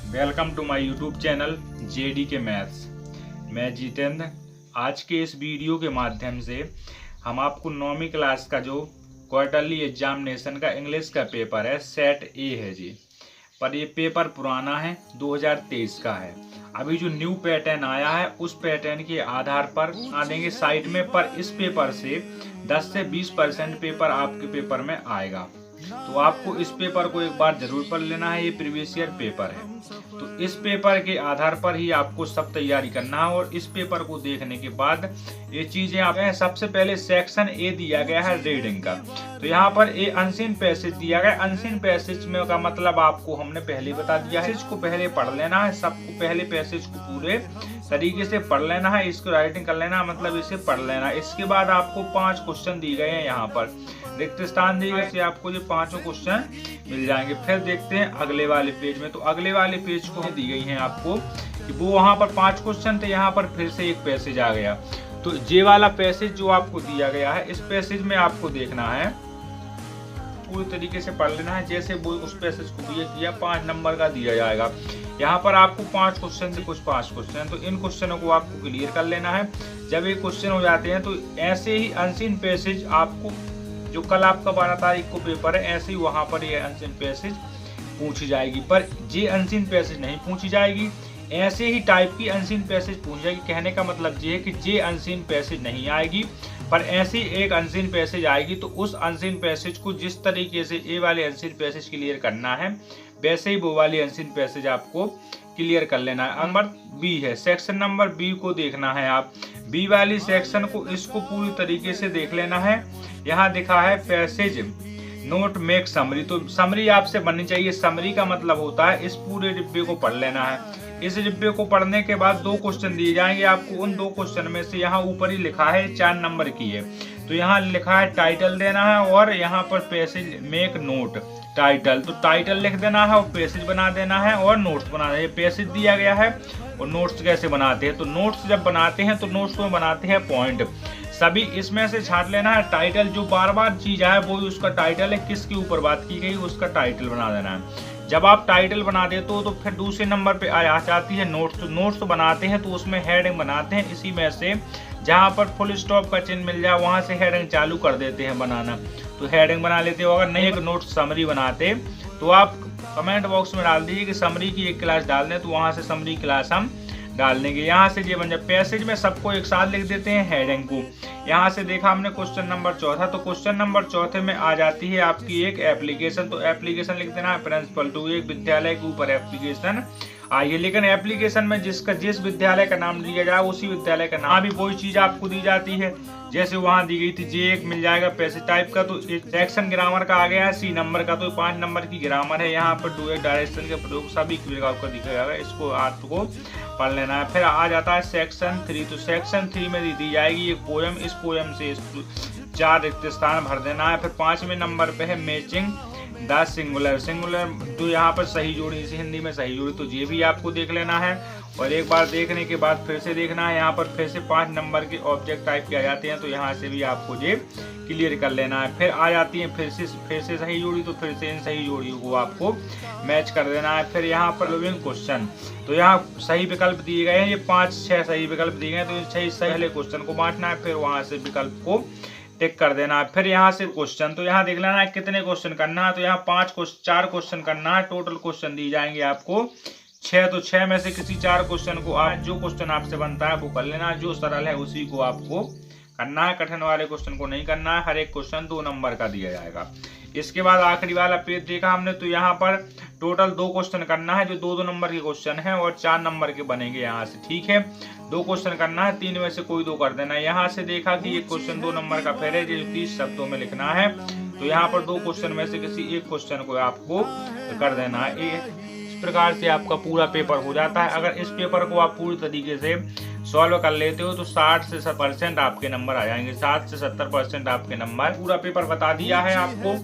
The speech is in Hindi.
Welcome to my YouTube channel JD के मैथ्स। मैं जितेंद्र। आज के इस वीडियो के माध्यम से हम आपको 9वीं क्लास का जो क्वार्टरली एग्जामिनेशन का इंग्लिश का पेपर है सेट ए है जी, पर ये पेपर पुराना है, 2023 का है। अभी जो न्यू पैटर्न आया है उस पैटर्न के आधार पर आ देंगे साइड में, पर इस पेपर से 10 से 20% पेपर आपके पेपर में आएगा। तो आपको इस पेपर को एक बार जरूर पढ़ लेना है। ये प्रीवियस ईयर पेपर है, तो इस पेपर के आधार पर ही आपको सब तैयारी करना है। और इस पेपर को देखने के बाद ये चीजें आप सबसे पहले सेक्शन ए दिया गया है रीडिंग का, तो यहाँ पर ए अनसीन पैसेज दिया गया। अनसीन पैसेज में का मतलब आपको हमने पहले बता दिया है, इसको पहले पढ़ लेना है। सबको पहले पैसेज को पूरे तरीके से पढ़ लेना है, इसको राइटिंग कर लेना, मतलब इसे पढ़ लेना। इसके बाद आपको 5 क्वेश्चन दिए गए हैं, यहाँ पर रिक्त स्थान दिए गए, आपको ये 5 क्वेश्चन मिल जाएंगे। फिर देखते हैं अगले वाले पेज में, तो अगले वाले पेज को दी गई है आपको कि वो वहां पर 5 क्वेश्चन थे, यहाँ पर फिर से एक पैसेज आ गया। तो ये वाला पैसेज जो आपको दिया गया है, इस पैसेज में आपको देखना है, पूरी तरीके से पढ़ लेना है जैसे वो उस पैसेज को दिया किया। 5 नंबर का दिया जाएगा। यहाँ पर आपको 5 क्वेश्चन से कुछ 5 क्वेश्चन, तो इन क्वेश्चनों को आपको क्लियर कर लेना है। जब ये क्वेश्चन हो जाते हैं तो ऐसे ही अनसीन पैसेज आपको, जो कल आपका 12 तारीख को पेपर है, ऐसे ही वहां पर ये अनसीन पैसेज पूछी जाएगी। पर ये अनसीन पैसेज नहीं पूछी जाएगी, ऐसे ही टाइप की अनसीन पैसेज पूछी जाएगी। कहने का मतलब ये है कि ये अनसीन पैसेज नहीं आएगी, पर ऐसी एक अनसीन पैसेज आएगी। तो उस अनसीन पैसेज को जिस तरीके से ए वाले अनसीन पैसेज क्लियर करना है, वैसे ही वो वाली अनसीन पैसेज आपको क्लियर कर लेना है। नंबर बी है, सेक्शन नंबर बी को देखना है आप। बी वाली सेक्शन को, इसको पूरी तरीके से देख लेना है। यहाँ दिखा है पैसेज नोट मेक समरी, तो समरी आपसे बननी चाहिए। समरी का मतलब होता है इस पूरे डिब्बे को पढ़ लेना है। इस डिब्बे को पढ़ने के बाद 2 क्वेश्चन दिए जाएंगे आपको। उन 2 क्वेश्चन में से यहाँ ऊपर ही लिखा है 4 नंबर की है, तो यहाँ लिखा है टाइटल देना है, और यहाँ पर पैसेज मेक नोट टाइटल, तो टाइटल लिख देना है और पैसेज बना देना है और नोट्स बना देना है। पैसेज दिया गया है और नोट्स कैसे बनाते हैं, तो नोट्स जब बनाते हैं तो नोट्स में बनाते हैं पॉइंट। सभी इसमें से छाट लेना है टाइटल, जो बार बार चीज है वो उसका टाइटल है, किसके ऊपर बात की गई उसका टाइटल बना देना है। जब आप टाइटल बना देते हो तो फिर दूसरे नंबर पे आ जाती है नोट्स। तो नोट्स बनाते हैं तो उसमें हेडिंग बनाते हैं, इसी में से जहाँ पर फुल स्टॉप का चिन्ह मिल जाए वहां से हेडिंग चालू कर देते हैं बनाना, तो हेडिंग बना लेते हो। अगर नहीं एक नोट समरी बनाते तो आप कमेंट बॉक्स में डाल दीजिए कि समरी की एक क्लास डाल दें, तो वहां से समरी क्लास हम डाल देंगे। यहाँ से ये बन जाए पैसेज में सबको एक साथ लिख देते हैं हेडिंग को। यहाँ से देखा हमने क्वेश्चन नंबर 4, तो क्वेश्चन नंबर 4 में आ जाती है आपकी एक एप्लीकेशन, तो एप्लीकेशन लिख देना है प्रिंसिपल टू, एक विद्यालय के ऊपर एप्लीकेशन आइए। लेकिन एप्लीकेशन में जिस विद्यालय का नाम दिया जाए उसी विद्यालय का नाम भी वही चीज आपको दी जाती है जैसे वहां दी गई थी। जे एक मिल जाएगा पैसेज टाइप का, तो एक सेक्शन ग्रामर का आ गया है सी नंबर का, तो 5 नंबर की ग्रामर है। यहाँ पर डू डायरेक्शन के प्रयोग सभी आपको दिखा जाएगा, इसको आपको पढ़ लेना है। फिर आ जाता है सेक्शन 3, तो सेक्शन 3 में दी जाएगी एक पोयम, इस पोयम से 4 रिक्त स्थान भर देना है। फिर 5वें नंबर पे है मैचिंग द सिंगुलर, जो यहाँ पर सही जोड़ी, इसे हिंदी में सही जोड़ी, तो ये भी आपको देख लेना है। और एक बार देखने के बाद फिर से देखना है। यहाँ पर फिर से 5 नंबर के ऑब्जेक्ट टाइप किए जाते हैं, तो यहाँ से भी आपको ये क्लियर कर लेना है। फिर आ जाती है फिर से सही जोड़ी, तो फिर से इन सही जोड़ियों को आपको मैच कर देना है। फिर यहाँ पर फॉलोइंग क्वेश्चन, तो यहाँ सही विकल्प दिए गए हैं, ये 5-6 सही विकल्प दिए गए हैं, तो इन सही पहले क्वेश्चन को बांटना है, फिर वहां से विकल्प को टिक कर देना है। फिर यहाँ से क्वेश्चन, तो यहाँ देख लेना है कितने क्वेश्चन करना है, तो यहाँ 4 क्वेश्चन करना है। टोटल क्वेश्चन दिए जाएंगे आपको 6, तो 6 में से किसी 4 क्वेश्चन को आप, जो क्वेश्चन आपसे बनता है वो कर लेना है, जो सरल है उसी को आपको करना है, कठिन वाले क्वेश्चन को नहीं करना है। हर एक क्वेश्चन 2 नंबर का दिया जाएगा। इसके बाद आखिरी वाला पेज देखा हमने, तो यहाँ पर टोटल 2 क्वेश्चन करना है, जो 2-2 नंबर के क्वेश्चन है और 4 नंबर के बनेंगे यहाँ से, ठीक है। 2 क्वेश्चन करना है, 3 में से कोई 2 कर देना है। यहाँ से देखा कि एक क्वेश्चन 2 नंबर का फिर है, जो 30 शब्दों में लिखना है, तो यहाँ पर 2 क्वेश्चन में से किसी एक क्वेश्चन को आपको कर देना है। इस प्रकार से आपका पूरा पेपर हो जाता है। अगर इस पेपर को आप पूरी तरीके से सॉल्व कर लेते हो तो 60 से 70% आपके नंबर आ जाएंगे, 60 से 70% आपके नंबर। पूरा पेपर बता दिया है आपको।